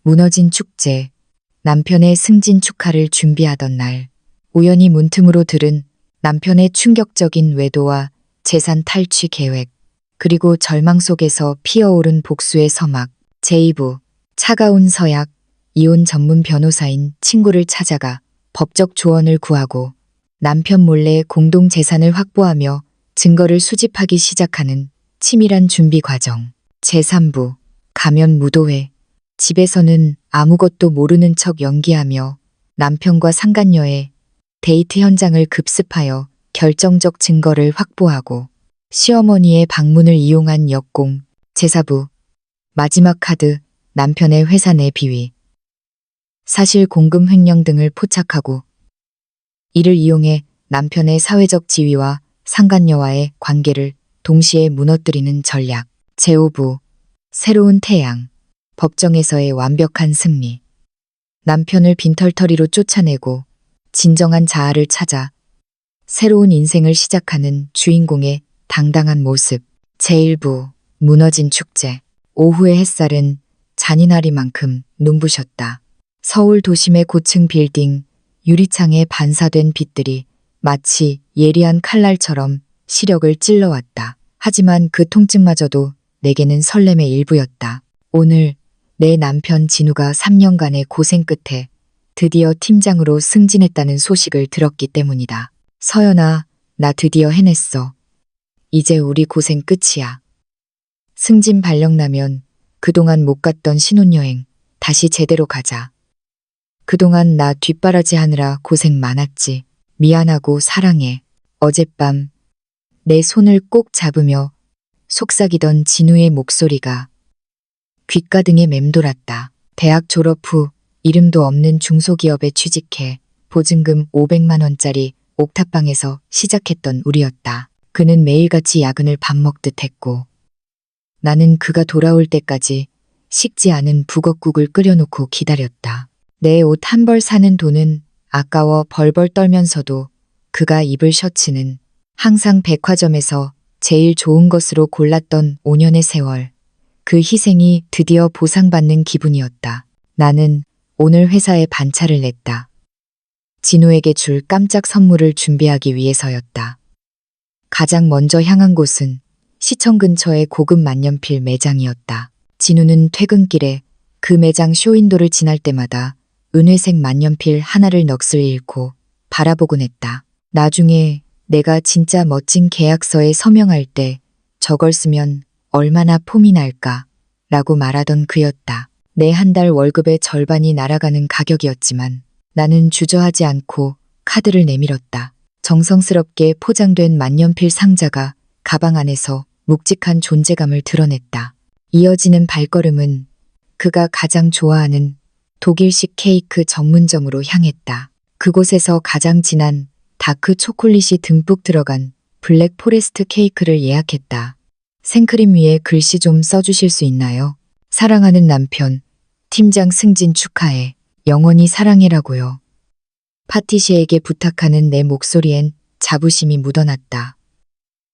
무너진 축제, 남편의 승진 축하를 준비하던 날, 우연히 문틈으로 들은 남편의 충격적인 외도와 재산 탈취 계획, 그리고 절망 속에서 피어오른 복수의 서막, 제2부, 차가운 서약, 이혼 전문 변호사인 친구를 찾아가 법적 조언을 구하고 남편 몰래 공동 재산을 확보하며 증거를 수집하기 시작하는 치밀한 준비 과정. 제3부, 가면 무도회. 집에서는 아무것도 모르는 척 연기하며 남편과 상간녀의 데이트 현장을 급습하여 결정적 증거를 확보하고 시어머니의 방문을 이용한 역공. 제4부, 마지막 카드, 남편의 회사 내 비위. 사실 공금 횡령 등을 포착하고 이를 이용해 남편의 사회적 지위와 상간녀와의 관계를 동시에 무너뜨리는 전략. 제5부, 새로운 태양. 법정에서의 완벽한 승리. 남편을 빈털터리로 쫓아내고 진정한 자아를 찾아 새로운 인생을 시작하는 주인공의 당당한 모습. 제1부, 무너진 축제. 오후의 햇살은 잔인하리만큼 눈부셨다. 서울 도심의 고층 빌딩, 유리창에 반사된 빛들이 마치 예리한 칼날처럼 시력을 찔러왔다. 하지만 그 통증마저도 내게는 설렘의 일부였다. 오늘 내 남편 진우가 3년간의 고생 끝에 드디어 팀장으로 승진했다는 소식을 들었기 때문이다. 서연아, 나 드디어 해냈어. 이제 우리 고생 끝이야. 승진 발령 나면 그동안 못 갔던 신혼여행 다시 제대로 가자. 그동안 나 뒷바라지 하느라 고생 많았지. 미안하고 사랑해. 어젯밤 내 손을 꼭 잡으며 속삭이던 진우의 목소리가 귓가등에 맴돌았다. 대학 졸업 후 이름도 없는 중소기업에 취직해 보증금 500만 원짜리 옥탑방에서 시작했던 우리였다. 그는 매일같이 야근을 밥 먹듯 했고 나는 그가 돌아올 때까지 식지 않은 북엇국을 끓여놓고 기다렸다. 내 옷 한 벌 사는 돈은 아까워 벌벌 떨면서도 그가 입을 셔츠는 항상 백화점에서 제일 좋은 것으로 골랐던 5년의 세월. 그 희생이 드디어 보상받는 기분이었다. 나는 오늘 회사에 반차를 냈다. 진우에게 줄 깜짝 선물을 준비하기 위해서였다. 가장 먼저 향한 곳은 시청 근처의 고급 만년필 매장이었다. 진우는 퇴근길에 그 매장 쇼윈도를 지날 때마다 은회색 만년필 하나를 넋을 잃고 바라보곤 했다. 나중에 내가 진짜 멋진 계약서에 서명할 때 저걸 쓰면 얼마나 폼이 날까 라고 말하던 그였다. 내 한 달 월급의 절반이 날아가는 가격이었지만 나는 주저하지 않고 카드를 내밀었다. 정성스럽게 포장된 만년필 상자가 가방 안에서 묵직한 존재감을 드러냈다. 이어지는 발걸음은 그가 가장 좋아하는 독일식 케이크 전문점으로 향했다. 그곳에서 가장 진한 다크 초콜릿이 듬뿍 들어간 블랙 포레스트 케이크를 예약했다. 생크림 위에 글씨 좀 써주실 수 있나요? 사랑하는 남편, 팀장 승진 축하해. 영원히 사랑해라고요. 파티시에게 부탁하는 내 목소리엔 자부심이 묻어났다.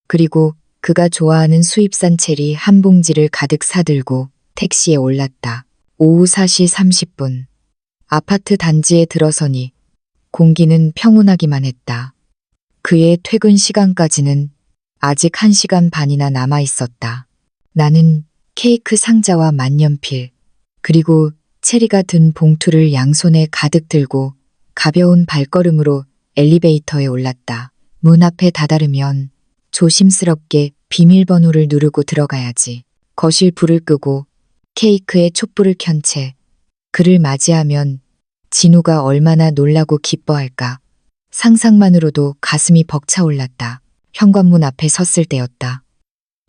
그리고 그가 좋아하는 수입산 체리 한 봉지를 가득 사들고 택시에 올랐다. 오후 4시 30분. 아파트 단지에 들어서니 공기는 평온하기만 했다. 그의 퇴근 시간까지는 아직 1시간 반이나 남아 있었다. 나는 케이크 상자와 만년필, 그리고 체리가 든 봉투를 양손에 가득 들고 가벼운 발걸음으로 엘리베이터에 올랐다. 문 앞에 다다르면 조심스럽게 비밀번호를 누르고 들어가야지. 거실 불을 끄고 케이크에 촛불을 켠 채 그를 맞이하면 진우가 얼마나 놀라고 기뻐할까. 상상만으로도 가슴이 벅차올랐다. 현관문 앞에 섰을 때였다.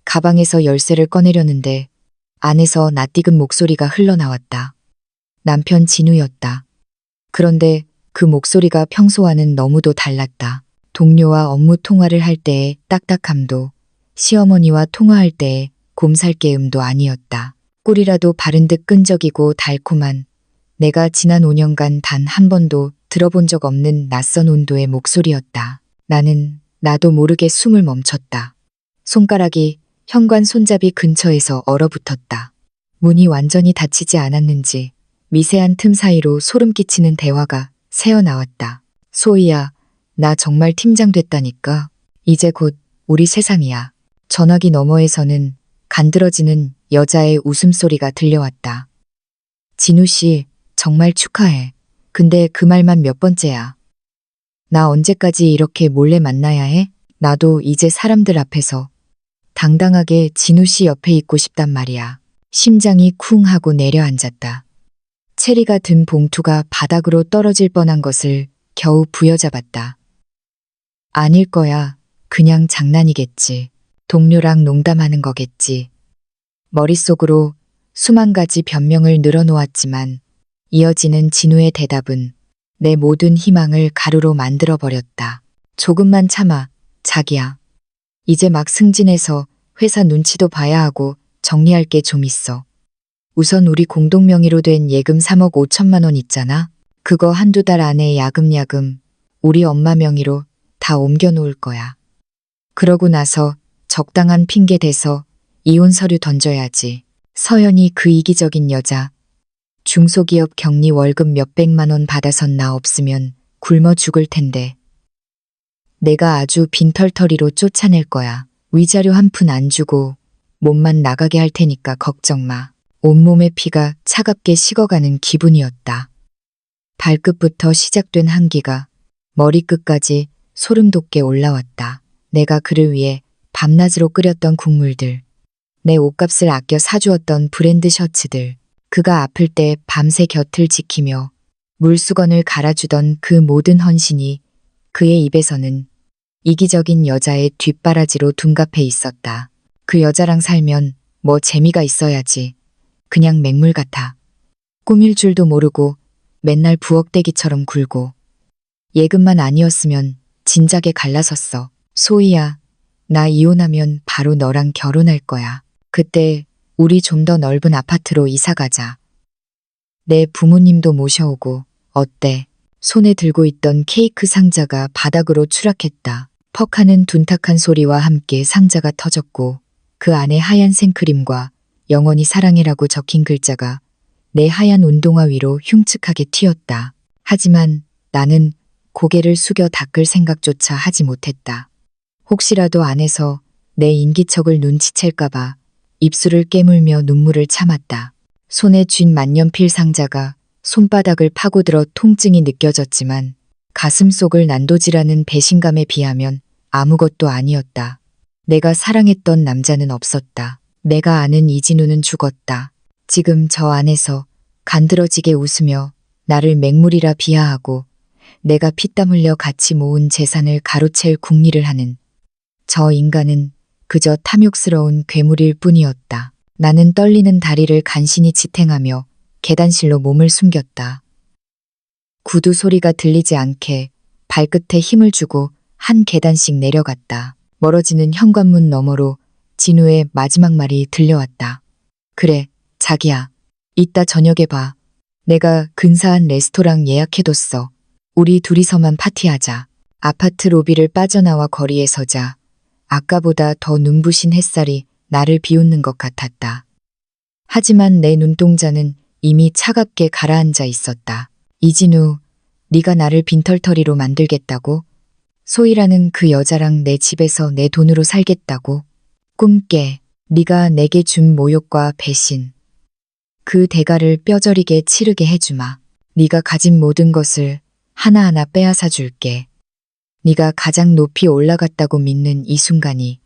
가방에서 열쇠를 꺼내려는데 안에서 낯익은 목소리가 흘러나왔다. 남편 진우였다. 그런데 그 목소리가 평소와는 너무도 달랐다. 동료와 업무 통화를 할 때의 딱딱함도 시어머니와 통화할 때의 곰살개음도 아니었다. 꿀이라도 바른 듯 끈적이고 달콤한, 내가 지난 5년간 단 한 번도 들어본 적 없는 낯선 온도의 목소리였다. 나는 나도 모르게 숨을 멈췄다. 손가락이 현관 손잡이 근처에서 얼어붙었다. 문이 완전히 닫히지 않았는지 미세한 틈 사이로 소름 끼치는 대화가 새어나왔다. 소희야, 나 정말 팀장 됐다니까. 이제 곧 우리 세상이야. 전화기 너머에서는 간드러지는 여자의 웃음소리가 들려왔다. 진우 씨, 정말 축하해. 근데 그 말만 몇 번째야. 나 언제까지 이렇게 몰래 만나야 해? 나도 이제 사람들 앞에서 당당하게 진우 씨 옆에 있고 싶단 말이야. 심장이 쿵 하고 내려앉았다. 체리가 든 봉투가 바닥으로 떨어질 뻔한 것을 겨우 부여잡았다. 아닐 거야. 그냥 장난이겠지. 동료랑 농담하는 거겠지. 머릿속으로 수만 가지 변명을 늘어놓았지만 이어지는 진우의 대답은 내 모든 희망을 가루로 만들어버렸다. 조금만 참아, 자기야. 이제 막 승진해서 회사 눈치도 봐야 하고 정리할 게 좀 있어. 우선 우리 공동 명의로 된 예금 3억 5천만 원 있잖아. 그거 한두 달 안에 야금야금 우리 엄마 명의로 다 옮겨놓을 거야. 그러고 나서 적당한 핑계 대서 이혼 서류 던져야지. 서연이 그 이기적인 여자. 중소기업 격리 월급 몇백만 원 받아선 나 없으면 굶어 죽을 텐데. 내가 아주 빈털터리로 쫓아낼 거야. 위자료 한 푼 안 주고 몸만 나가게 할 테니까 걱정 마. 온몸의 피가 차갑게 식어가는 기분이었다. 발끝부터 시작된 한기가 머리끝까지 소름 돋게 올라왔다. 내가 그를 위해 밤낮으로 끓였던 국물들, 내 옷값을 아껴 사주었던 브랜드 셔츠들, 그가 아플 때 밤새 곁을 지키며 물수건을 갈아주던 그 모든 헌신이 그의 입에서는 이기적인 여자의 뒷바라지로 둔갑해 있었다. 그 여자랑 살면 뭐 재미가 있어야지. 그냥 맹물 같아. 꾸밀 줄도 모르고 맨날 부엌대기처럼 굴고. 예금만 아니었으면 진작에 갈라섰어. 소희야, 나 이혼하면 바로 너랑 결혼할 거야. 그때 우리 좀 더 넓은 아파트로 이사 가자. 내 부모님도 모셔오고. 어때? 손에 들고 있던 케이크 상자가 바닥으로 추락했다. 퍽 하는 둔탁한 소리와 함께 상자가 터졌고 그 안에 하얀 생크림과 영원히 사랑해라고 적힌 글자가 내 하얀 운동화 위로 흉측하게 튀었다. 하지만 나는 고개를 숙여 닦을 생각조차 하지 못했다. 혹시라도 안에서 내 인기척을 눈치챌까봐 입술을 깨물며 눈물을 참았다. 손에 쥔 만년필 상자가 손바닥을 파고들어 통증이 느껴졌지만 가슴속을 난도질하는 배신감에 비하면 아무것도 아니었다. 내가 사랑했던 남자는 없었다. 내가 아는 이진우는 죽었다. 지금 저 안에서 간드러지게 웃으며 나를 맹물이라 비하하고 내가 피땀 흘려 같이 모은 재산을 가로챌 궁리를 하는 저 인간은 그저 탐욕스러운 괴물일 뿐이었다. 나는 떨리는 다리를 간신히 지탱하며 계단실로 몸을 숨겼다. 구두 소리가 들리지 않게 발끝에 힘을 주고 한 계단씩 내려갔다. 멀어지는 현관문 너머로 진우의 마지막 말이 들려왔다. 그래, 자기야. 이따 저녁에 봐. 내가 근사한 레스토랑 예약해뒀어. 우리 둘이서만 파티하자. 아파트 로비를 빠져나와 거리에 서자. 아까보다 더 눈부신 햇살이 나를 비웃는 것 같았다. 하지만 내 눈동자는 이미 차갑게 가라앉아 있었다. 이진우, 네가 나를 빈털터리로 만들겠다고? 소희라는 그 여자랑 내 집에서 내 돈으로 살겠다고? 꿈깨. 네가 내게 준 모욕과 배신. 그 대가를 뼈저리게 치르게 해주마. 네가 가진 모든 것을 하나하나 빼앗아 줄게. 네가 가장 높이 올라갔다고 믿는 이 순간이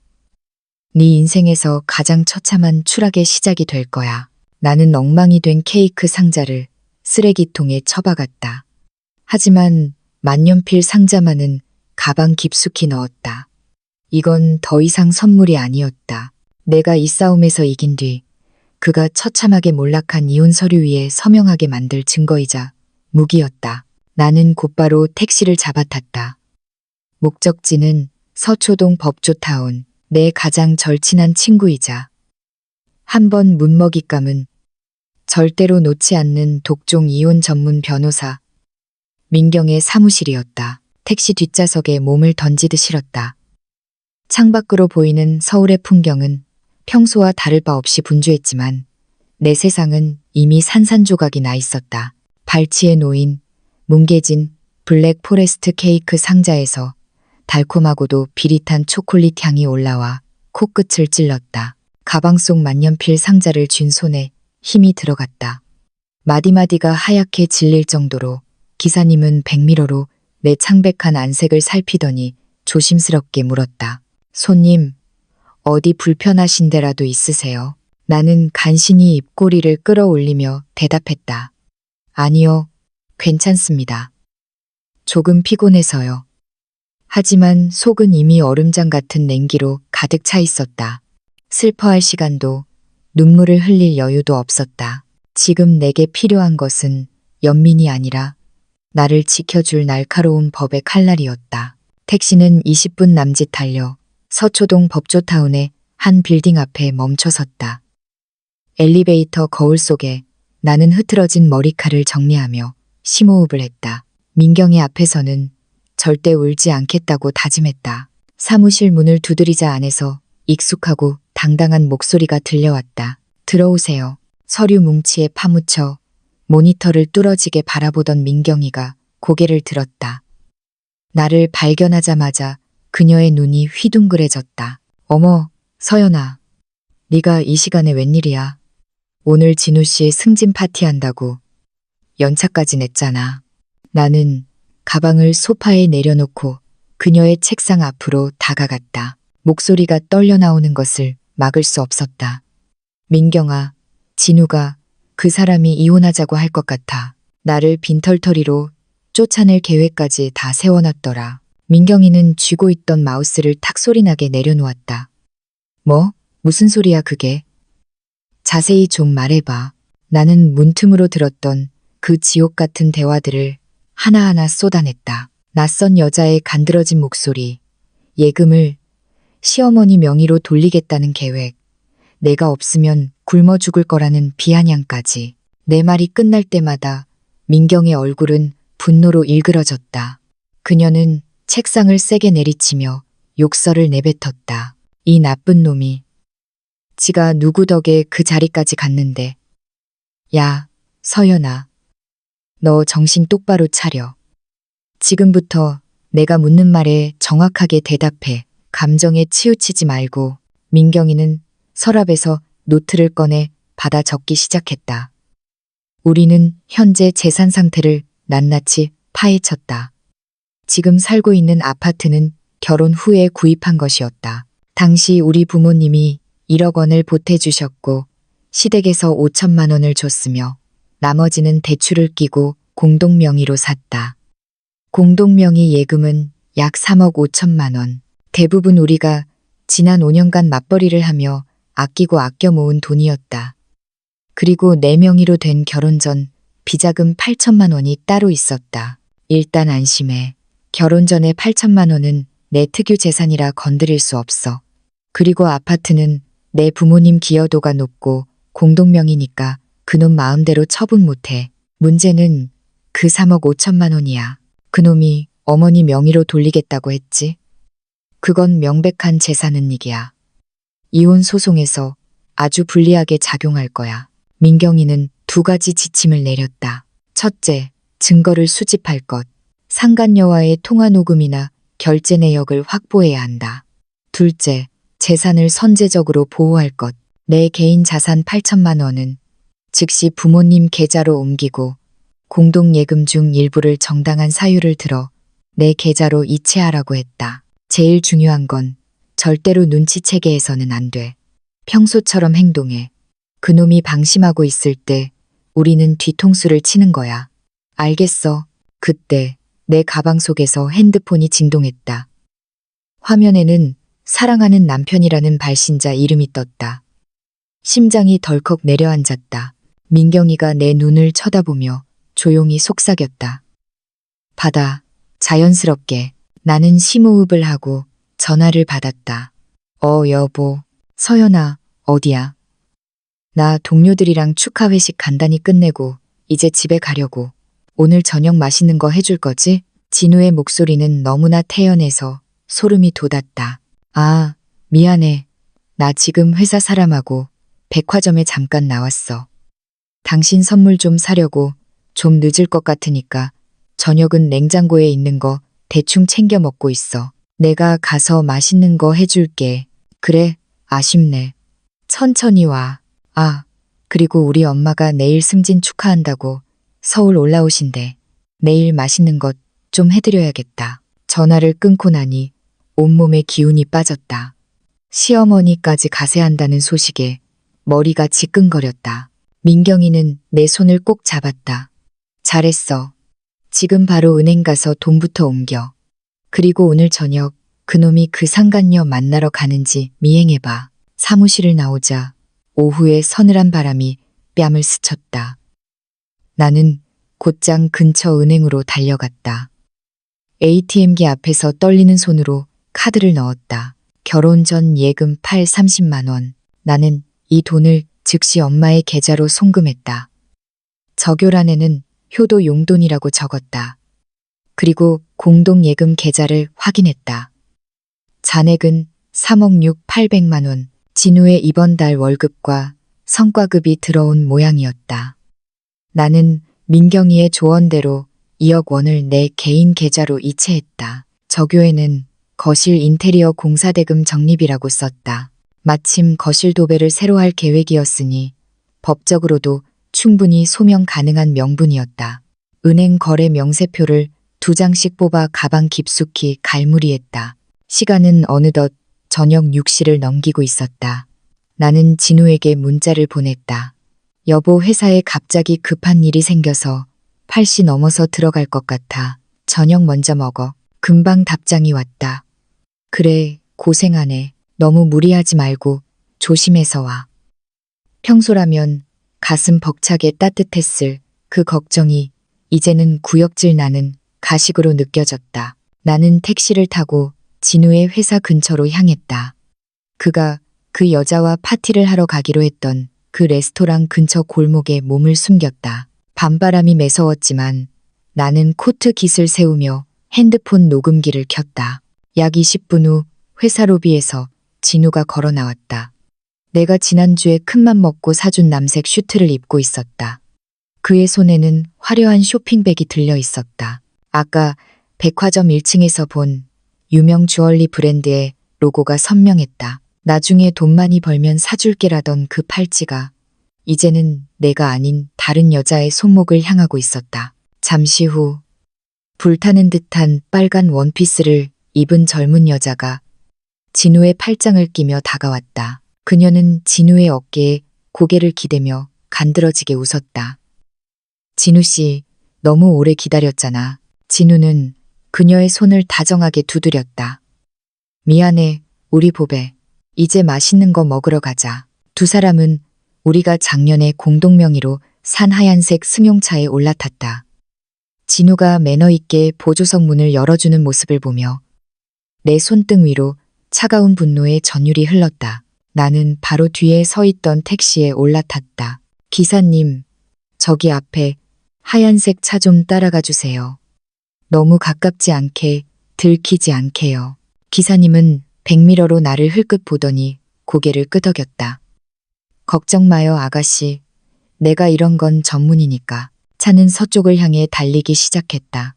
네 인생에서 가장 처참한 추락의 시작이 될 거야. 나는 엉망이 된 케이크 상자를 쓰레기통에 처박았다. 하지만 만년필 상자만은 가방 깊숙이 넣었다. 이건 더 이상 선물이 아니었다. 내가 이 싸움에서 이긴 뒤 그가 처참하게 몰락한 이혼 서류 위에 서명하게 만들 증거이자 무기였다. 나는 곧바로 택시를 잡아탔다. 목적지는 서초동 법조타운, 내 가장 절친한 친구이자 한 번 문먹잇감은 절대로 놓지 않는 독종 이혼 전문 변호사 민경의 사무실이었다. 택시 뒷좌석에 몸을 던지듯 실었다. 창밖으로 보이는 서울의 풍경은 평소와 다를 바 없이 분주했지만 내 세상은 이미 산산조각이 나 있었다. 발치에 놓인 뭉개진 블랙 포레스트 케이크 상자에서 달콤하고도 비릿한 초콜릿 향이 올라와 코끝을 찔렀다. 가방 속 만년필 상자를 쥔 손에 힘이 들어갔다. 마디마디가 하얗게 질릴 정도로 기사님은 백미러로 내 창백한 안색을 살피더니 조심스럽게 물었다. 손님, 어디 불편하신 데라도 있으세요? 나는 간신히 입꼬리를 끌어올리며 대답했다. 아니요, 괜찮습니다. 조금 피곤해서요. 하지만 속은 이미 얼음장 같은 냉기로 가득 차 있었다. 슬퍼할 시간도 눈물을 흘릴 여유도 없었다. 지금 내게 필요한 것은 연민이 아니라 나를 지켜줄 날카로운 법의 칼날이었다. 택시는 20분 남짓 달려 서초동 법조타운의 한 빌딩 앞에 멈춰섰다. 엘리베이터 거울 속에 나는 흐트러진 머리칼을 정리하며 심호흡을 했다. 민경이 앞에서는 절대 울지 않겠다고 다짐했다. 사무실 문을 두드리자 안에서 익숙하고 당당한 목소리가 들려왔다. 들어오세요. 서류 뭉치에 파묻혀 모니터를 뚫어지게 바라보던 민경이가 고개를 들었다. 나를 발견하자마자 그녀의 눈이 휘둥그레졌다. 어머, 서연아. 네가 이 시간에 웬일이야? 오늘 진우 씨 승진 파티한다고 연차까지 냈잖아. 나는 가방을 소파에 내려놓고 그녀의 책상 앞으로 다가갔다. 목소리가 떨려 나오는 것을 막을 수 없었다. 민경아, 진우가 그 사람이 이혼하자고 할 것 같아. 나를 빈털터리로 쫓아낼 계획까지 다 세워놨더라. 민경이는 쥐고 있던 마우스를 탁 소리나게 내려놓았다. 뭐? 무슨 소리야 그게? 자세히 좀 말해봐. 나는 문틈으로 들었던 그 지옥 같은 대화들을 하나하나 쏟아냈다. 낯선 여자의 간드러진 목소리, 예금을 시어머니 명의로 돌리겠다는 계획, 내가 없으면 굶어 죽을 거라는 비아냥까지. 내 말이 끝날 때마다 민경의 얼굴은 분노로 일그러졌다. 그녀는 책상을 세게 내리치며 욕설을 내뱉었다. 이 나쁜 놈이. 지가 누구 덕에 그 자리까지 갔는데. 야, 서연아. 너 정신 똑바로 차려. 지금부터 내가 묻는 말에 정확하게 대답해. 감정에 치우치지 말고. 민경이는 서랍에서 노트를 꺼내 받아 적기 시작했다. 우리는 현재 재산 상태를 낱낱이 파헤쳤다. 지금 살고 있는 아파트는 결혼 후에 구입한 것이었다. 당시 우리 부모님이 1억 원을 보태주셨고 시댁에서 5천만 원을 줬으며 나머지는 대출을 끼고 공동명의로 샀다. 공동명의 예금은 약 3억 5천만 원. 대부분 우리가 지난 5년간 맞벌이를 하며 아끼고 아껴 모은 돈이었다. 그리고 내 명의로 된 결혼 전 비자금 8천만 원이 따로 있었다. 일단 안심해. 결혼 전에 8천만 원은 내 특유 재산이라 건드릴 수 없어. 그리고 아파트는 내 부모님 기여도가 높고 공동명의니까 그놈 마음대로 처분 못해. 문제는 그 3억 5천만 원이야. 그놈이 어머니 명의로 돌리겠다고 했지. 그건 명백한 재산 은닉이야. 이혼 소송에서 아주 불리하게 작용할 거야. 민경이는 2가지 지침을 내렸다. 첫째, 증거를 수집할 것. 상간녀와의 통화 녹음이나 결제 내역을 확보해야 한다. 둘째, 재산을 선제적으로 보호할 것. 내 개인 자산 8천만 원은 즉시 부모님 계좌로 옮기고 공동예금 중 일부를 정당한 사유를 들어 내 계좌로 이체하라고 했다. 제일 중요한 건 절대로 눈치채게 해서는 안 돼. 평소처럼 행동해. 그놈이 방심하고 있을 때 우리는 뒤통수를 치는 거야. 알겠어. 그때 내 가방 속에서 핸드폰이 진동했다. 화면에는 사랑하는 남편이라는 발신자 이름이 떴다. 심장이 덜컥 내려앉았다. 민경이가 내 눈을 쳐다보며 조용히 속삭였다. 받아. 자연스럽게. 나는 심호흡을 하고 전화를 받았다. 여보. 서연아, 어디야? 나 동료들이랑 축하 회식 간단히 끝내고 이제 집에 가려고. 오늘 저녁 맛있는 거 해줄 거지? 진우의 목소리는 너무나 태연해서 소름이 돋았다. 아, 미안해. 나 지금 회사 사람하고 백화점에 잠깐 나왔어. 당신 선물 좀 사려고 좀 늦을 것 같으니까 저녁은 냉장고에 있는 거 대충 챙겨 먹고 있어. 내가 가서 맛있는 거 해줄게. 그래, 아쉽네. 천천히 와. 아, 그리고 우리 엄마가 내일 승진 축하한다고 서울 올라오신대. 내일 맛있는 것 좀 해드려야겠다. 전화를 끊고 나니 온몸에 기운이 빠졌다. 시어머니까지 가세한다는 소식에 머리가 지끈거렸다. 민경이는 내 손을 꼭 잡았다. 잘했어. 지금 바로 은행 가서 돈부터 옮겨. 그리고 오늘 저녁 그놈이 그 상간녀 만나러 가는지 미행해봐. 사무실을 나오자 오후에 서늘한 바람이 뺨을 스쳤다. 나는 곧장 근처 은행으로 달려갔다. ATM기 앞에서 떨리는 손으로 카드를 넣었다. 결혼 전 예금 30만 원. 나는 이 돈을 즉시 엄마의 계좌로 송금했다. 적요란에는 효도 용돈이라고 적었다. 그리고 공동예금 계좌를 확인했다. 잔액은 3억 6,800만 원. 진우의 이번 달 월급과 성과급이 들어온 모양이었다. 나는 민경이의 조언대로 2억 원을 내 개인 계좌로 이체했다. 적요에는 거실 인테리어 공사대금 적립이라고 썼다. 마침 거실 도배를 새로 할 계획이었으니 법적으로도 충분히 소명 가능한 명분이었다. 은행 거래 명세표를 2장씩 뽑아 가방 깊숙이 갈무리했다. 시간은 어느덧 저녁 6시를 넘기고 있었다. 나는 진우에게 문자를 보냈다. 여보, 회사에 갑자기 급한 일이 생겨서 8시 넘어서 들어갈 것 같아. 저녁 먼저 먹어. 금방 답장이 왔다. 그래, 고생하네. 너무 무리하지 말고 조심해서 와. 평소라면 가슴 벅차게 따뜻했을 그 걱정이 이제는 구역질 나는 가식으로 느껴졌다. 나는 택시를 타고 진우의 회사 근처로 향했다. 그가 그 여자와 파티를 하러 가기로 했던 그 레스토랑 근처 골목에 몸을 숨겼다. 밤바람이 매서웠지만 나는 코트 깃을 세우며 핸드폰 녹음기를 켰다. 약 20분 후 회사 로비에서 진우가 걸어 나왔다. 내가 지난주에 큰맘 먹고 사준 남색 슈트를 입고 있었다. 그의 손에는 화려한 쇼핑백이 들려 있었다. 아까 백화점 1층에서 본 유명 주얼리 브랜드의 로고가 선명했다. 나중에 돈 많이 벌면 사줄게라던 그 팔찌가 이제는 내가 아닌 다른 여자의 손목을 향하고 있었다. 잠시 후 불타는 듯한 빨간 원피스를 입은 젊은 여자가 진우의 팔짱을 끼며 다가왔다. 그녀는 진우의 어깨에 고개를 기대며 간드러지게 웃었다. 진우 씨, 너무 오래 기다렸잖아. 진우는 그녀의 손을 다정하게 두드렸다. 미안해, 우리 보배. 이제 맛있는 거 먹으러 가자. 두 사람은 우리가 작년에 공동명의로 산 하얀색 승용차에 올라탔다. 진우가 매너 있게 보조석 문을 열어주는 모습을 보며 내 손등 위로 차가운 분노의 전율이 흘렀다. 나는 바로 뒤에 서 있던 택시에 올라탔다. 기사님, 저기 앞에 하얀색 차 좀 따라가 주세요. 너무 가깝지 않게, 들키지 않게요. 기사님은 백미러로 나를 흘끗 보더니 고개를 끄덕였다. 걱정 마요, 아가씨. 내가 이런 건 전문이니까. 차는 서쪽을 향해 달리기 시작했다.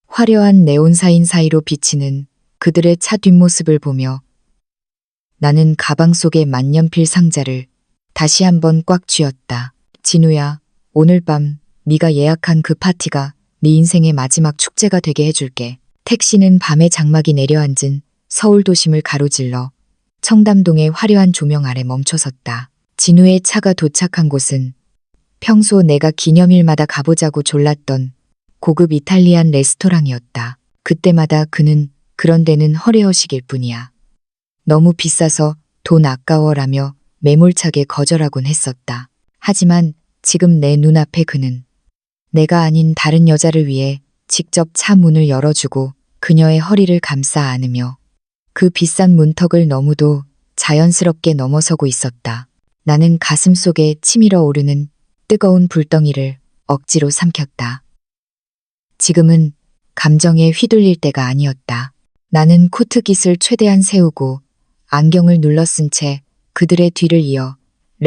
화려한 네온사인 사이로 비치는 그들의 차 뒷모습을 보며 나는 가방 속의 만년필 상자를 다시 한번 꽉 쥐었다. 진우야, 오늘 밤 네가 예약한 그 파티가 네 인생의 마지막 축제가 되게 해줄게. 택시는 밤에 장막이 내려앉은 서울 도심을 가로질러 청담동의 화려한 조명 아래 멈춰섰다. 진우의 차가 도착한 곳은 평소 내가 기념일마다 가보자고 졸랐던 고급 이탈리안 레스토랑이었다. 그때마다 그는 그런 데는 허례허식일 뿐이야. 너무 비싸서 돈 아까워라며 매몰차게 거절하곤 했었다. 하지만 지금 내 눈앞에 그는 내가 아닌 다른 여자를 위해 직접 차 문을 열어주고 그녀의 허리를 감싸 안으며 그 비싼 문턱을 너무도 자연스럽게 넘어서고 있었다. 나는 가슴 속에 치밀어 오르는 뜨거운 불덩이를 억지로 삼켰다. 지금은 감정에 휘둘릴 때가 아니었다. 나는 코트 깃을 최대한 세우고 안경을 눌러 쓴 채 그들의 뒤를 이어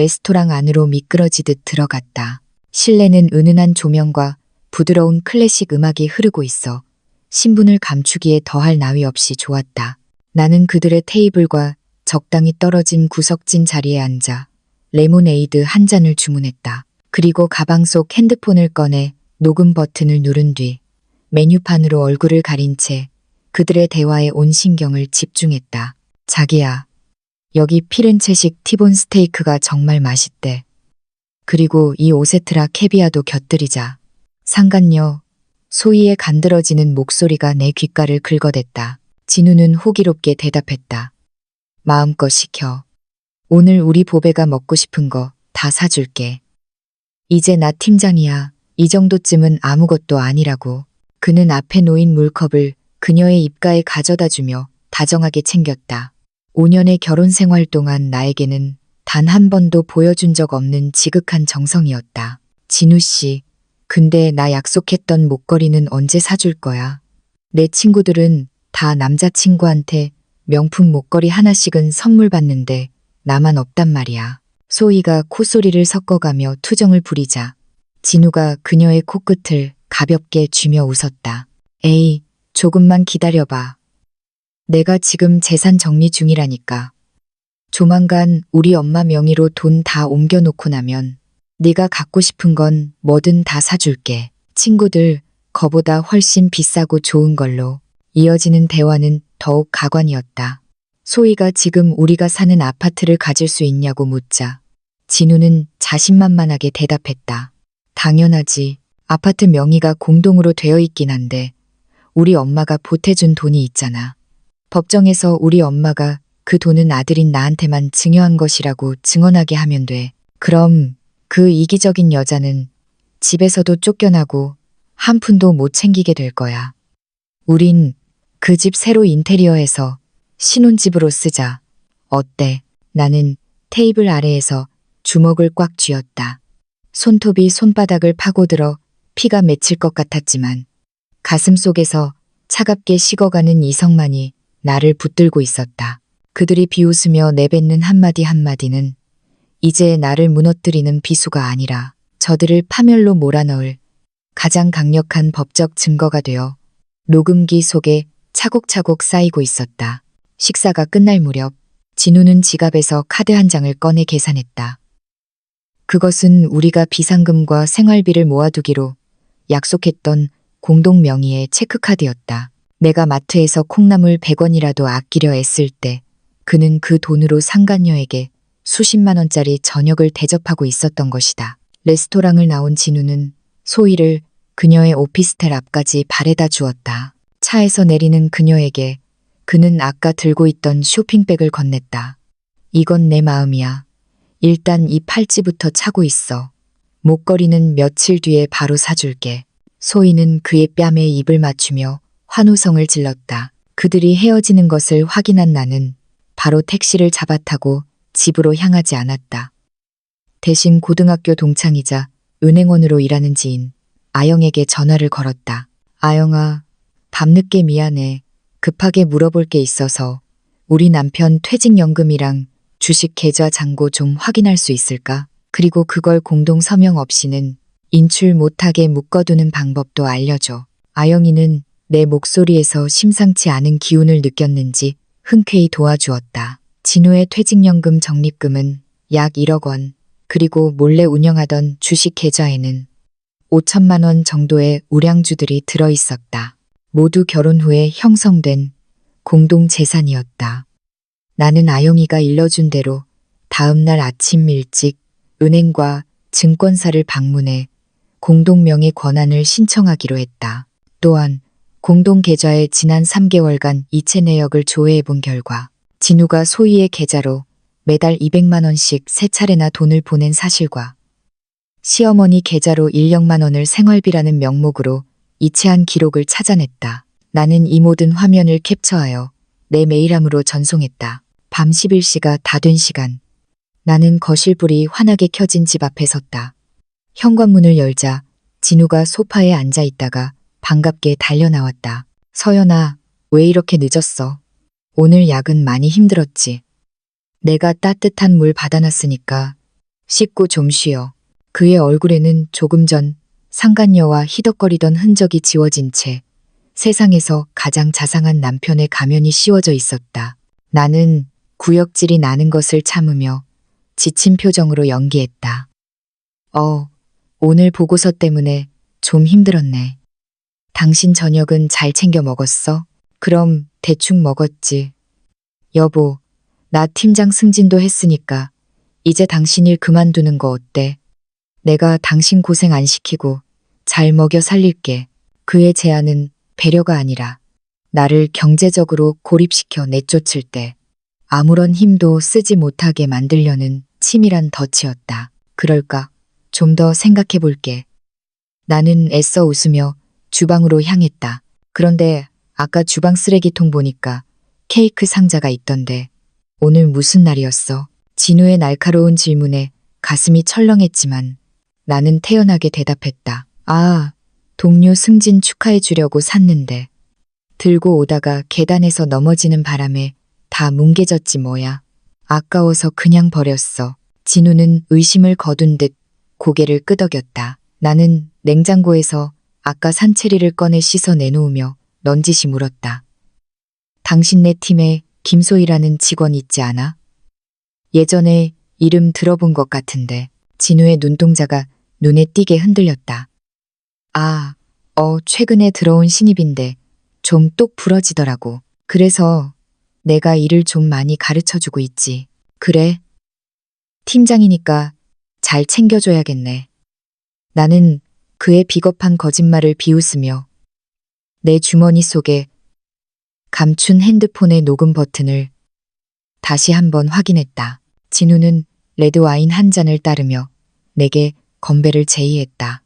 레스토랑 안으로 미끄러지듯 들어갔다. 실내는 은은한 조명과 부드러운 클래식 음악이 흐르고 있어 신분을 감추기에 더할 나위 없이 좋았다. 나는 그들의 테이블과 적당히 떨어진 구석진 자리에 앉아 레모네이드 한 잔을 주문했다. 그리고 가방 속 핸드폰을 꺼내 녹음 버튼을 누른 뒤 메뉴판으로 얼굴을 가린 채 그들의 대화에 온 신경을 집중했다. 자기야, 여기 피렌체식 티본 스테이크가 정말 맛있대. 그리고 이 오세트라 캐비아도 곁들이자. 상간녀, 소희의 간드러지는 목소리가 내 귓가를 긁어댔다. 진우는 호기롭게 대답했다. 마음껏 시켜. 오늘 우리 보배가 먹고 싶은 거 다 사줄게. 이제 나 팀장이야. 이 정도쯤은 아무것도 아니라고. 그는 앞에 놓인 물컵을 그녀의 입가에 가져다 주며 다정하게 챙겼다. 5년의 결혼 생활 동안 나에게는 단 한 번도 보여준 적 없는 지극한 정성이었다. 진우 씨, 근데 나 약속했던 목걸이는 언제 사줄 거야? 내 친구들은 다 남자친구한테 명품 목걸이 하나씩은 선물 받는데 나만 없단 말이야. 소희가 콧소리를 섞어가며 투정을 부리자 진우가 그녀의 코끝을 가볍게 쥐며 웃었다. 에이, 조금만 기다려봐. 내가 지금 재산 정리 중이라니까. 조만간 우리 엄마 명의로 돈 다 옮겨놓고 나면 네가 갖고 싶은 건 뭐든 다 사줄게. 친구들, 거보다 훨씬 비싸고 좋은 걸로. 이어지는 대화는 더욱 가관이었다. 소희가 지금 우리가 사는 아파트를 가질 수 있냐고 묻자 진우는 자신만만하게 대답했다. 당연하지. 아파트 명의가 공동으로 되어 있긴 한데 우리 엄마가 보태준 돈이 있잖아. 법정에서 우리 엄마가 그 돈은 아들인 나한테만 증여한 것이라고 증언하게 하면 돼. 그럼 그 이기적인 여자는 집에서도 쫓겨나고 한 푼도 못 챙기게 될 거야. 우린 그 집 새로 인테리어해서 신혼집으로 쓰자. 어때? 나는 테이블 아래에서 주먹을 꽉 쥐었다. 손톱이 손바닥을 파고들어 피가 맺힐 것 같았지만 가슴 속에서 차갑게 식어가는 이성만이 나를 붙들고 있었다. 그들이 비웃으며 내뱉는 한마디 한마디는 이제 나를 무너뜨리는 비수가 아니라 저들을 파멸로 몰아넣을 가장 강력한 법적 증거가 되어 녹음기 속에 차곡차곡 쌓이고 있었다. 식사가 끝날 무렵 진우는 지갑에서 카드 한 장을 꺼내 계산했다. 그것은 우리가 비상금과 생활비를 모아두기로 약속했던 공동 명의의 체크카드였다. 내가 마트에서 콩나물 100원이라도 아끼려 애쓸 때 그는 그 돈으로 상간녀에게 수십만 원짜리 저녁을 대접하고 있었던 것이다. 레스토랑을 나온 진우는 소희를 그녀의 오피스텔 앞까지 바래다 주었다. 차에서 내리는 그녀에게 그는 아까 들고 있던 쇼핑백을 건넸다. 이건 내 마음이야. 일단 이 팔찌부터 차고 있어. 목걸이는 며칠 뒤에 바로 사줄게. 소희는 그의 뺨에 입을 맞추며 환호성을 질렀다. 그들이 헤어지는 것을 확인한 나는 바로 택시를 잡아타고 집으로 향하지 않았다. 대신 고등학교 동창이자 은행원으로 일하는 지인 아영에게 전화를 걸었다. 아영아, 밤늦게 미안해. 급하게 물어볼 게 있어서 우리 남편 퇴직연금이랑 주식 계좌 잔고 좀 확인할 수 있을까? 그리고 그걸 공동 서명 없이는 인출 못하게 묶어두는 방법도 알려줘. 아영이는 내 목소리에서 심상치 않은 기운을 느꼈는지 흔쾌히 도와주었다. 진우의 퇴직연금 적립금은 약 1억 원, 그리고 몰래 운영하던 주식 계좌에는 5천만 원 정도의 우량주들이 들어있었다. 모두 결혼 후에 형성된 공동 재산이었다. 나는 아영이가 일러준 대로 다음날 아침 일찍 은행과 증권사를 방문해 공동명의 권한을 신청하기로 했다. 또한 공동계좌에 지난 3개월간 이체 내역을 조회해 본 결과 진우가 소희의 계좌로 매달 200만 원씩 3차례나 돈을 보낸 사실과 시어머니 계좌로 1억만 원을 생활비라는 명목으로 이체한 기록을 찾아냈다. 나는 이 모든 화면을 캡처하여 내 메일함으로 전송했다. 밤 11시가 다 된 시간. 나는 거실불이 환하게 켜진 집 앞에 섰다. 현관문을 열자 진우가 소파에 앉아 있다가 반갑게 달려나왔다. 서연아, 왜 이렇게 늦었어? 오늘 야근 많이 힘들었지? 내가 따뜻한 물 받아놨으니까 씻고 좀 쉬어. 그의 얼굴에는 조금 전 상간녀와 희덕거리던 흔적이 지워진 채 세상에서 가장 자상한 남편의 가면이 씌워져 있었다. 나는 구역질이 나는 것을 참으며 지친 표정으로 연기했다. 오늘 보고서 때문에 좀 힘들었네. 당신 저녁은 잘 챙겨 먹었어? 그럼 대충 먹었지. 여보, 나 팀장 승진도 했으니까 이제 당신 일 그만두는 거 어때? 내가 당신 고생 안 시키고 잘 먹여 살릴게. 그의 제안은 배려가 아니라 나를 경제적으로 고립시켜 내쫓을 때 아무런 힘도 쓰지 못하게 만들려는 치밀한 덫이었다. 그럴까? 좀 더 생각해 볼게. 나는 애써 웃으며 주방으로 향했다. 그런데 아까 주방 쓰레기통 보니까 케이크 상자가 있던데 오늘 무슨 날이었어? 진우의 날카로운 질문에 가슴이 철렁했지만 나는 태연하게 대답했다. 동료 승진 축하해 주려고 샀는데 들고 오다가 계단에서 넘어지는 바람에 다 뭉개졌지 뭐야. 아까워서 그냥 버렸어. 진우는 의심을 거둔 듯 고개를 끄덕였다. 나는 냉장고에서 아까 산 체리를 꺼내 씻어 내놓으며 넌지시 물었다. 당신네 팀에 김소희라는 직원 있지 않아? 예전에 이름 들어본 것 같은데. 진우의 눈동자가 눈에 띄게 흔들렸다. 최근에 들어온 신입인데 좀 똑 부러지더라고. 그래서 내가 일을 좀 많이 가르쳐주고 있지. 그래? 팀장이니까 잘 챙겨줘야겠네. 나는 그의 비겁한 거짓말을 비웃으며 내 주머니 속에 감춘 핸드폰의 녹음 버튼을 다시 한번 확인했다. 진우는 레드와인 한 잔을 따르며 내게 건배를 제의했다.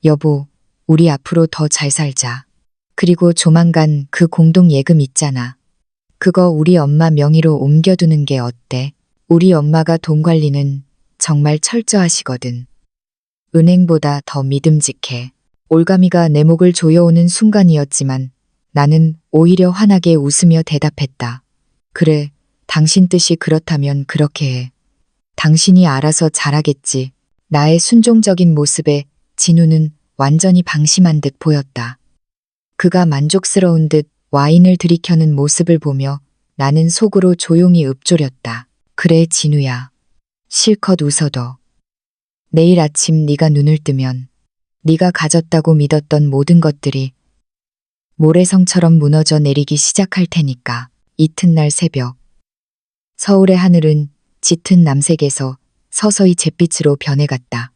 여보, 우리 앞으로 더 잘 살자. 그리고 조만간 그 공동 예금 있잖아. 그거 우리 엄마 명의로 옮겨두는 게 어때? 우리 엄마가 돈 관리는 정말 철저하시거든. 은행보다 더 믿음직해. 올가미가 내 목을 조여오는 순간이었지만 나는 오히려 환하게 웃으며 대답했다. 그래, 당신 뜻이 그렇다면 그렇게 해. 당신이 알아서 잘하겠지. 나의 순종적인 모습에 진우는 완전히 방심한 듯 보였다. 그가 만족스러운 듯 와인을 들이켜는 모습을 보며 나는 속으로 조용히 읊조렸다. 그래 진우야. 실컷 웃어도. 내일 아침 네가 눈을 뜨면 네가 가졌다고 믿었던 모든 것들이 모래성처럼 무너져 내리기 시작할 테니까. 이튿날 새벽. 서울의 하늘은 짙은 남색에서 서서히 잿빛으로 변해갔다.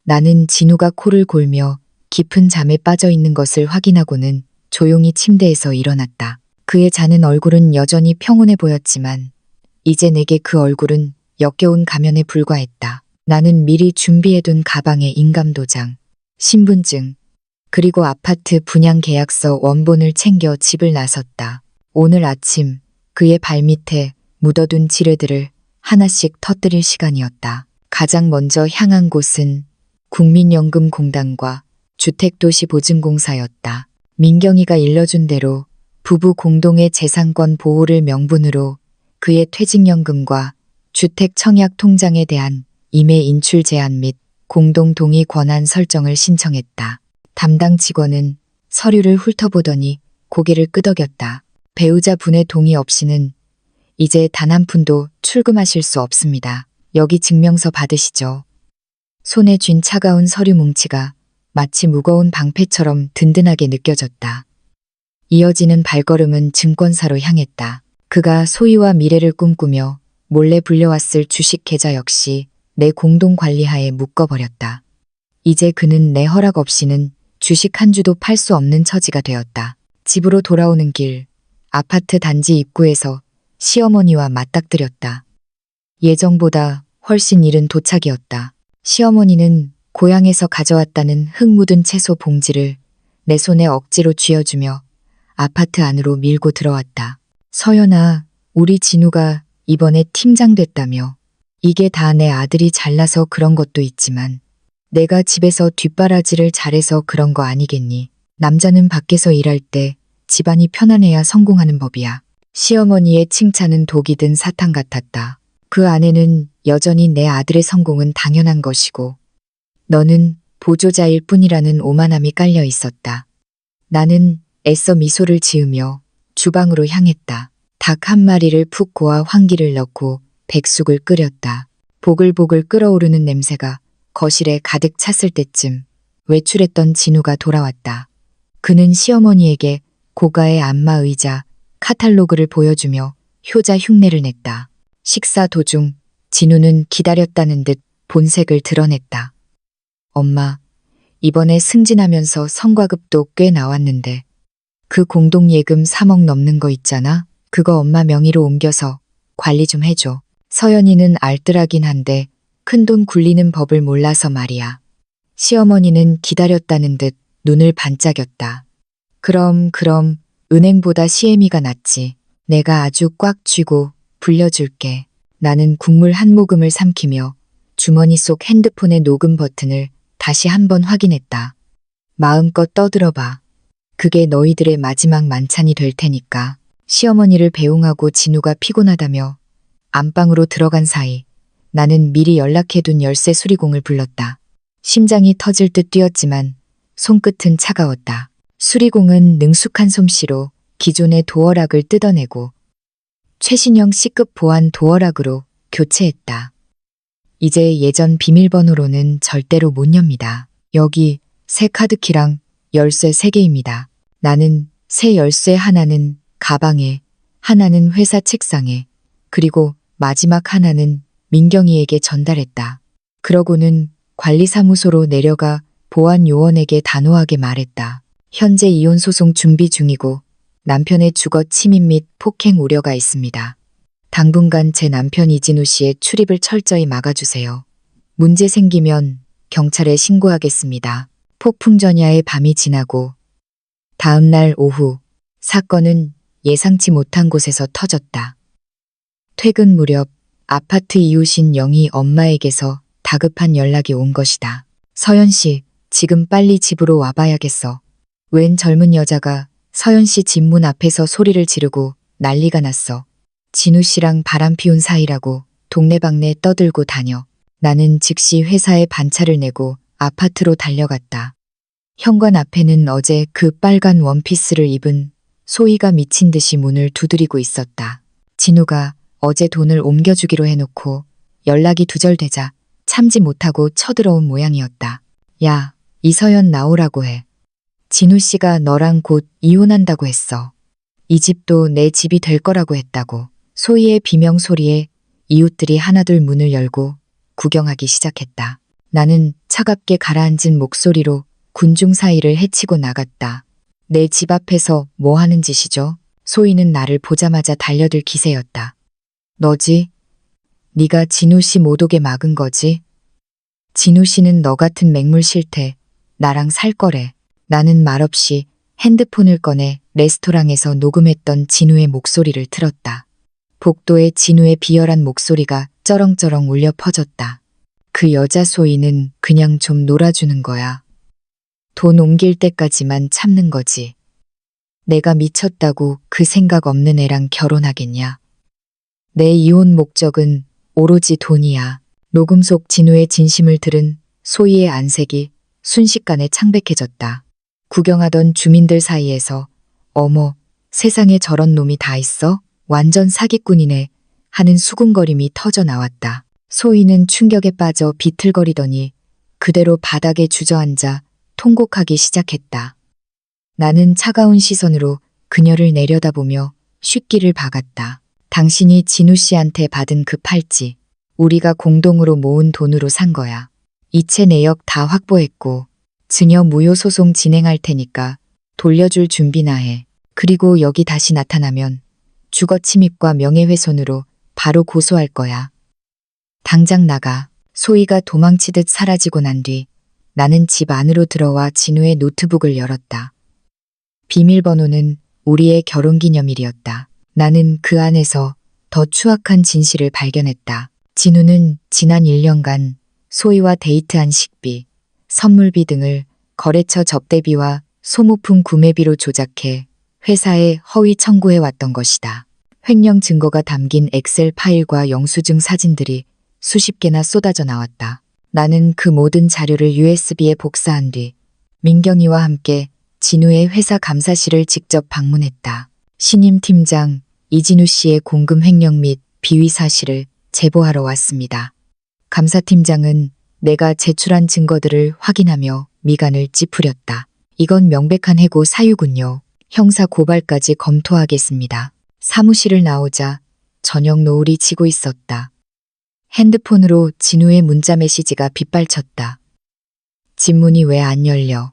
나는 진우가 코를 골며 깊은 잠에 빠져 있는 것을 확인하고는 조용히 침대에서 일어났다. 그의 자는 얼굴은 여전히 평온해 보였지만 이제 내게 그 얼굴은 역겨운 가면에 불과했다. 나는 미리 준비해둔 가방에 인감도장, 신분증, 그리고 아파트 분양 계약서 원본을 챙겨 집을 나섰다. 오늘 아침 그의 발밑에 묻어둔 지뢰들을 하나씩 터뜨릴 시간이었다. 가장 먼저 향한 곳은 국민연금공단과 주택도시보증공사였다. 민경이가 일러준 대로 부부 공동의 재산권 보호를 명분으로 그의 퇴직연금과 주택청약통장에 대한 임해 인출 제한 및 공동동의 권한 설정을 신청했다. 담당 직원은 서류를 훑어보더니 고개를 끄덕였다. 배우자분의 동의 없이는 이제 단 한 푼도 출금하실 수 없습니다. 여기 증명서 받으시죠. 손에 쥔 차가운 서류 뭉치가 마치 무거운 방패처럼 든든하게 느껴졌다. 이어지는 발걸음은 증권사로 향했다. 그가 소유와 미래를 꿈꾸며 몰래 불려왔을 주식 계좌 역시 내 공동 관리하에 묶어버렸다. 이제 그는 내 허락 없이는 주식 한 주도 팔 수 없는 처지가 되었다. 집으로 돌아오는 길, 아파트 단지 입구에서 시어머니와 맞닥뜨렸다. 예정보다 훨씬 이른 도착이었다. 시어머니는 고향에서 가져왔다는 흙 묻은 채소 봉지를 내 손에 억지로 쥐어주며 아파트 안으로 밀고 들어왔다. 서연아, 우리 진우가 이번에 팀장 됐다며. 이게 다 내 아들이 잘나서 그런 것도 있지만 내가 집에서 뒷바라지를 잘해서 그런 거 아니겠니? 남자는 밖에서 일할 때 집안이 편안해야 성공하는 법이야. 시어머니의 칭찬은 독이 든 사탕 같았다. 그 안에는 여전히 내 아들의 성공은 당연한 것이고 너는 보조자일 뿐이라는 오만함이 깔려 있었다. 나는 애써 미소를 지으며 주방으로 향했다. 닭 한 마리를 푹 고아 환기를 넣고 백숙을 끓였다. 보글보글 끓어오르는 냄새가 거실에 가득 찼을 때쯤 외출했던 진우가 돌아왔다. 그는 시어머니에게 고가의 안마 의자, 카탈로그를 보여주며 효자 흉내를 냈다. 식사 도중 진우는 기다렸다는 듯 본색을 드러냈다. 엄마, 이번에 승진하면서 성과급도 꽤 나왔는데 그 공동예금 3억 넘는 거 있잖아? 그거 엄마 명의로 옮겨서 관리 좀 해줘. 서연이는 알뜰하긴 한데 큰돈 굴리는 법을 몰라서 말이야. 시어머니는 기다렸다는 듯 눈을 반짝였다. 그럼 은행보다 시애미가 낫지. 내가 아주 꽉 쥐고 불려줄게. 나는 국물 한 모금을 삼키며 주머니 속 핸드폰의 녹음 버튼을 다시 한번 확인했다. 마음껏 떠들어봐. 그게 너희들의 마지막 만찬이 될 테니까. 시어머니를 배웅하고 진우가 피곤하다며 안방으로 들어간 사이 나는 미리 연락해둔 열쇠 수리공을 불렀다. 심장이 터질 듯 뛰었지만 손끝은 차가웠다. 수리공은 능숙한 솜씨로 기존의 도어락을 뜯어내고 최신형 C급 보안 도어락으로 교체했다. 이제 예전 비밀번호로는 절대로 못 엽니다. 여기 새 카드키랑 열쇠 3개입니다. 나는 새 열쇠 하나는 가방에, 하나는 회사 책상에, 그리고 마지막 하나는 민경이에게 전달했다. 그러고는 관리사무소로 내려가 보안 요원에게 단호하게 말했다. 현재 이혼 소송 준비 중이고 남편의 주거 침입 및 폭행 우려가 있습니다. 당분간 제 남편 이진우 씨의 출입을 철저히 막아주세요. 문제 생기면 경찰에 신고하겠습니다. 폭풍 전야의 밤이 지나고 다음 날 오후 사건은 예상치 못한 곳에서 터졌다. 퇴근 무렵 아파트 이웃인 영희 엄마에게서 다급한 연락이 온 것이다. 서연 씨, 지금 빨리 집으로 와봐야겠어. 웬 젊은 여자가 서연 씨 집 문 앞에서 소리를 지르고 난리가 났어. 진우 씨랑 바람 피운 사이라고 동네방네 떠들고 다녀. 나는 즉시 회사에 반차를 내고 아파트로 달려갔다. 현관 앞에는 어제 그 빨간 원피스를 입은 소희가 미친 듯이 문을 두드리고 있었다. 진우가 어제 돈을 옮겨주기로 해놓고 연락이 두절되자 참지 못하고 쳐들어온 모양이었다. 야, 이서연 나오라고 해. 진우 씨가 너랑 곧 이혼한다고 했어. 이 집도 내 집이 될 거라고 했다고. 소희의 비명 소리에 이웃들이 하나둘 문을 열고 구경하기 시작했다. 나는 차갑게 가라앉은 목소리로 군중 사이를 헤치고 나갔다. 내 집 앞에서 뭐 하는 짓이죠? 소희는 나를 보자마자 달려들 기세였다. 너지? 네가 진우 씨 못 오게 막은 거지? 진우 씨는 너 같은 맹물 싫대. 나랑 살 거래. 나는 말없이 핸드폰을 꺼내 레스토랑에서 녹음했던 진우의 목소리를 틀었다. 복도에 진우의 비열한 목소리가 쩌렁쩌렁 울려 퍼졌다. 그 여자 소희는 그냥 좀 놀아주는 거야. 돈 옮길 때까지만 참는 거지. 내가 미쳤다고 그 생각 없는 애랑 결혼하겠냐. 내 이혼 목적은 오로지 돈이야. 녹음 속 진우의 진심을 들은 소희의 안색이 순식간에 창백해졌다. 구경하던 주민들 사이에서 어머, 세상에 저런 놈이 다 있어? 완전 사기꾼이네 하는 수군거림이 터져 나왔다. 소희는 충격에 빠져 비틀거리더니 그대로 바닥에 주저앉아 통곡하기 시작했다. 나는 차가운 시선으로 그녀를 내려다보며 쉽기를 박았다. 당신이 진우 씨한테 받은 그 팔찌, 우리가 공동으로 모은 돈으로 산 거야. 이체 내역 다 확보했고 증여 무효 소송 진행할 테니까 돌려줄 준비나 해. 그리고 여기 다시 나타나면 주거 침입과 명예훼손으로 바로 고소할 거야. 당장 나가. 소희가 도망치듯 사라지고 난 뒤 나는 집 안으로 들어와 진우의 노트북을 열었다. 비밀번호는 우리의 결혼기념일이었다. 나는 그 안에서 더 추악한 진실을 발견했다. 진우는 지난 1년간 소희와 데이트한 식비, 선물비 등을 거래처 접대비와 소모품 구매비로 조작해 회사에 허위 청구해 왔던 것이다. 횡령 증거가 담긴 엑셀 파일과 영수증 사진들이 수십 개나 쏟아져 나왔다. 나는 그 모든 자료를 USB에 복사한 뒤 민경이와 함께 진우의 회사 감사실을 직접 방문했다. 신임 팀장 이진우 씨의 공금 횡령 및 비위 사실을 제보하러 왔습니다. 감사팀장은 내가 제출한 증거들을 확인하며 미간을 찌푸렸다. 이건 명백한 해고 사유군요. 형사 고발까지 검토하겠습니다. 사무실을 나오자 저녁 노을이 지고 있었다. 핸드폰으로 진우의 문자 메시지가 빗발쳤다. 집문이 왜 안 열려?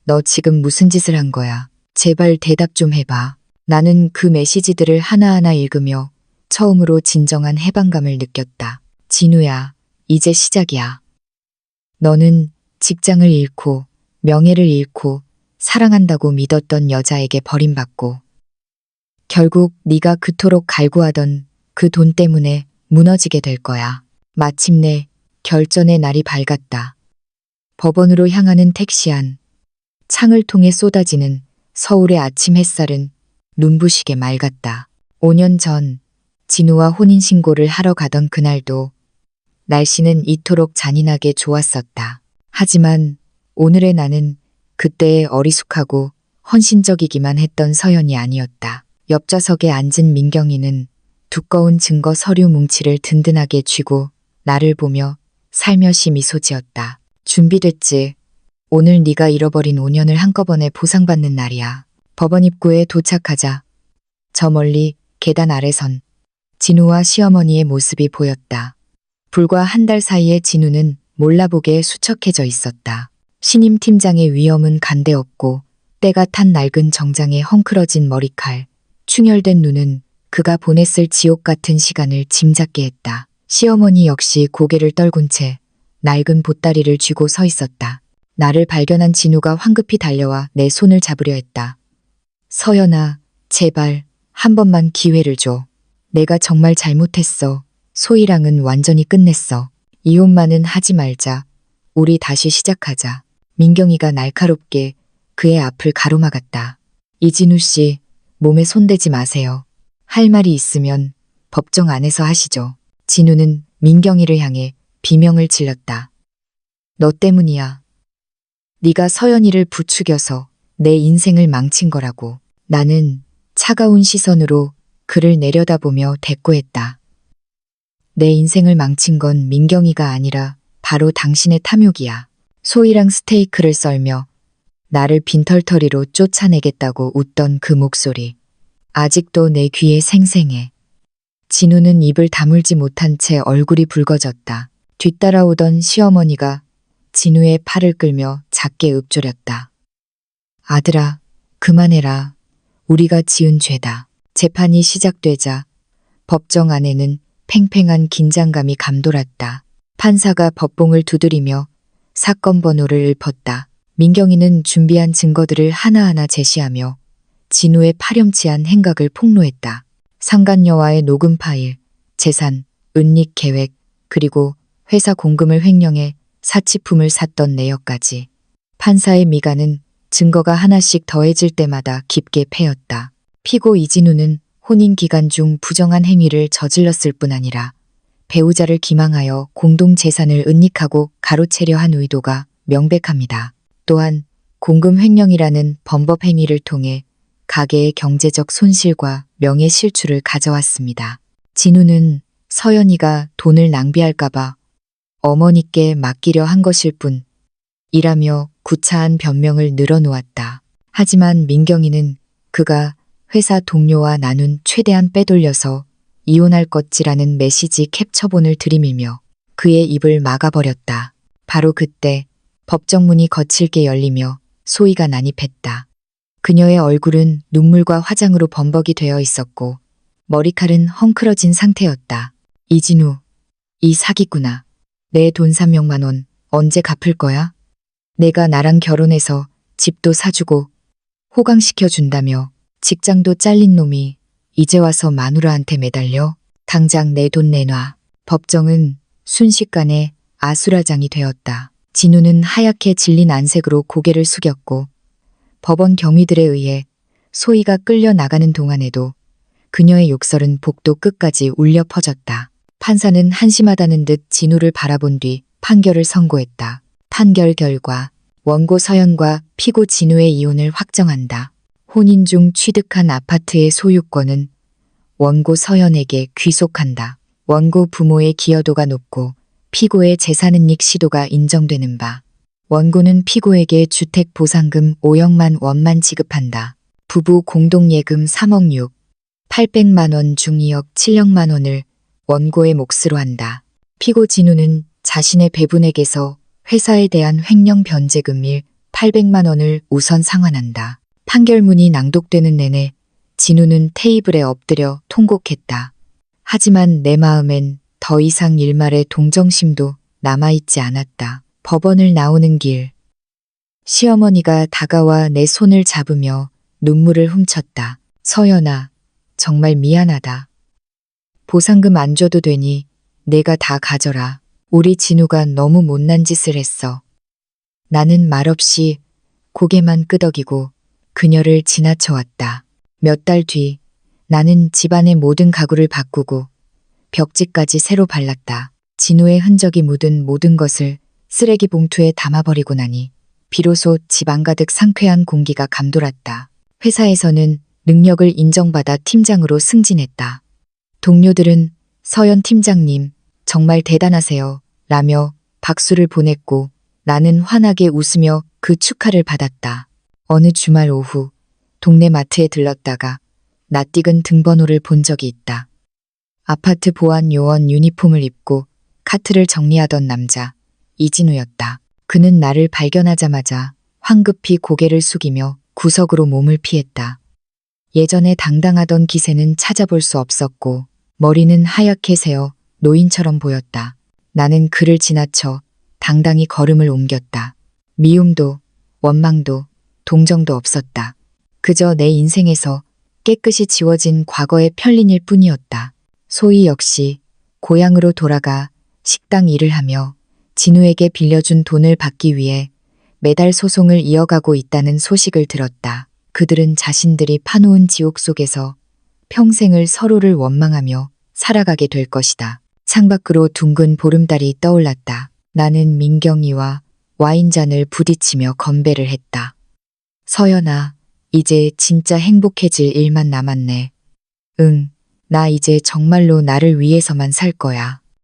너 지금 무슨 짓을 한 거야? 제발 대답 좀 해봐. 나는 그 메시지들을 하나하나 읽으며 처음으로 진정한 해방감을 느꼈다. 진우야, 이제 시작이야. 너는 직장을 잃고 명예를 잃고 사랑한다고 믿었던 여자에게 버림받고 결국 네가 그토록 갈구하던 그 돈 때문에 무너지게 될 거야. 마침내 결전의 날이 밝았다. 법원으로 향하는 택시 안. 창을 통해 쏟아지는 서울의 아침 햇살은 눈부시게 맑았다. 5년 전 진우와 혼인신고를 하러 가던 그날도 날씨는 이토록 잔인하게 좋았었다. 하지만 오늘의 나는 그때의 어리숙하고 헌신적이기만 했던 서연이 아니었다. 옆좌석에 앉은 민경이는 두꺼운 증거 서류 뭉치를 든든하게 쥐고 나를 보며 살며시 미소 지었다. 준비됐지? 오늘 네가 잃어버린 5년을 한꺼번에 보상받는 날이야. 법원 입구에 도착하자 저 멀리 계단 아래선 진우와 시어머니의 모습이 보였다. 불과 한 달 사이에 진우는 몰라보게 수척해져 있었다. 신임 팀장의 위엄은 간데없고 때가 탄 낡은 정장에 헝클어진 머리칼, 충혈된 눈은 그가 보냈을 지옥 같은 시간을 짐작게 했다. 시어머니 역시 고개를 떨군 채 낡은 보따리를 쥐고 서 있었다. 나를 발견한 진우가 황급히 달려와 내 손을 잡으려 했다. 서연아, 제발 한 번만 기회를 줘. 내가 정말 잘못했어. 소희랑은 완전히 끝냈어. 이혼만은 하지 말자. 우리 다시 시작하자. 민경이가 날카롭게 그의 앞을 가로막았다. 이진우 씨, 몸에 손대지 마세요. 할 말이 있으면 법정 안에서 하시죠. 진우는 민경이를 향해 비명을 질렀다. 너 때문이야. 네가 서연이를 부추겨서 내 인생을 망친 거라고. 나는 차가운 시선으로 그를 내려다보며 대꾸했다. 내 인생을 망친 건 민경이가 아니라 바로 당신의 탐욕이야. 소희랑 스테이크를 썰며 나를 빈털터리로 쫓아내겠다고 웃던 그 목소리. 아직도 내 귀에 생생해. 진우는 입을 다물지 못한 채 얼굴이 붉어졌다. 뒤따라오던 시어머니가 진우의 팔을 끌며 작게 읊조렸다. 아들아, 그만해라. 우리가 지은 죄다. 재판이 시작되자 법정 안에는 팽팽한 긴장감이 감돌았다. 판사가 법봉을 두드리며 사건 번호를 읊었다. 민경이는 준비한 증거들을 하나하나 제시하며 진우의 파렴치한 행각을 폭로했다. 상간녀와의 녹음 파일, 재산, 은닉 계획, 그리고 회사 공금을 횡령해 사치품을 샀던 내역까지. 판사의 미간은 증거가 하나씩 더해질 때마다 깊게 패였다. 피고 이진우는 혼인 기간 중 부정한 행위를 저질렀을 뿐 아니라 배우자를 기망하여 공동 재산을 은닉하고 가로채려 한 의도가 명백합니다. 또한 공금 횡령이라는 범법 행위를 통해 가게의 경제적 손실과 명예 실추를 가져왔습니다. 진우는 서연이가 돈을 낭비할까봐 어머니께 맡기려 한 것일 뿐이라며 구차한 변명을 늘어놓았다. 하지만 민경이는 그가 회사 동료와 나눈 최대한 빼돌려서 이혼할 것이라는 메시지 캡처본을 들이밀며 그의 입을 막아버렸다. 바로 그때 법정문이 거칠게 열리며 소희가 난입했다. 그녀의 얼굴은 눈물과 화장으로 범벅이 되어 있었고 머리칼은 헝클어진 상태였다. 이진우, 이 사기꾼아. 내 돈 300만 원 언제 갚을 거야? 내가 나랑 결혼해서 집도 사주고 호강시켜준다며 직장도 잘린 놈이 이제 와서 마누라한테 매달려? 당장 내 돈 내놔. 법정은 순식간에 아수라장이 되었다. 진우는 하얗게 질린 안색으로 고개를 숙였고 법원 경위들에 의해 소희가 끌려 나가는 동안에도 그녀의 욕설은 복도 끝까지 울려 퍼졌다. 판사는 한심하다는 듯 진우를 바라본 뒤 판결을 선고했다. 판결 결과 원고 서연과 피고 진우의 이혼을 확정한다. 혼인 중 취득한 아파트의 소유권은 원고 서연에게 귀속한다. 원고 부모의 기여도가 높고 피고의 재산은닉 시도가 인정되는 바 원고는 피고에게 주택 보상금 5억만 원만 지급한다. 부부 공동예금 3억 6, 800만 원 중 2억 7억만 원을 원고의 몫으로 한다. 피고 진우는 자신의 배분액에서 회사에 대한 횡령 변제금 1, 800만 원을 우선 상환한다. 판결문이 낭독되는 내내 진우는 테이블에 엎드려 통곡했다. 하지만 내 마음엔 더 이상 일말의 동정심도 남아있지 않았다. 법원을 나오는 길. 시어머니가 다가와 내 손을 잡으며 눈물을 훔쳤다. 서연아, 정말 미안하다. 보상금 안 줘도 되니 내가 다 가져라. 우리 진우가 너무 못난 짓을 했어. 나는 말없이 고개만 끄덕이고 그녀를 지나쳐왔다. 몇 달 뒤 나는 집안의 모든 가구를 바꾸고 벽지까지 새로 발랐다. 진우의 흔적이 묻은 모든 것을 쓰레기 봉투에 담아버리고 나니 비로소 집안 가득 상쾌한 공기가 감돌았다. 회사에서는 능력을 인정받아 팀장으로 승진했다. 동료들은 서연 팀장님 정말 대단하세요 라며 박수를 보냈고 나는 환하게 웃으며 그 축하를 받았다. 어느 주말 오후 동네 마트에 들렀다가 낯익은 등번호를 본 적이 있다. 아파트 보안 요원 유니폼을 입고 카트를 정리하던 남자 이진우였다. 그는 나를 발견하자마자 황급히 고개를 숙이며 구석으로 몸을 피했다. 예전에 당당하던 기세는 찾아볼 수 없었고 머리는 하얗게 새어 노인처럼 보였다. 나는 그를 지나쳐 당당히 걸음을 옮겼다. 미움도 원망도 동정도 없었다. 그저 내 인생에서 깨끗이 지워진 과거의 편린일 뿐이었다. 소희 역시 고향으로 돌아가 식당 일을 하며 진우에게 빌려준 돈을 받기 위해 매달 소송을 이어가고 있다는 소식을 들었다. 그들은 자신들이 파놓은 지옥 속에서 평생을 서로를 원망하며 살아가게 될 것이다. 창밖으로 둥근 보름달이 떠올랐다. 나는 민경이와 와인잔을 부딪히며 건배를 했다. 서연아, 이제 진짜 행복해질 일만 남았네. 응, 나 이제 정말로 나를 위해서만 살 거야.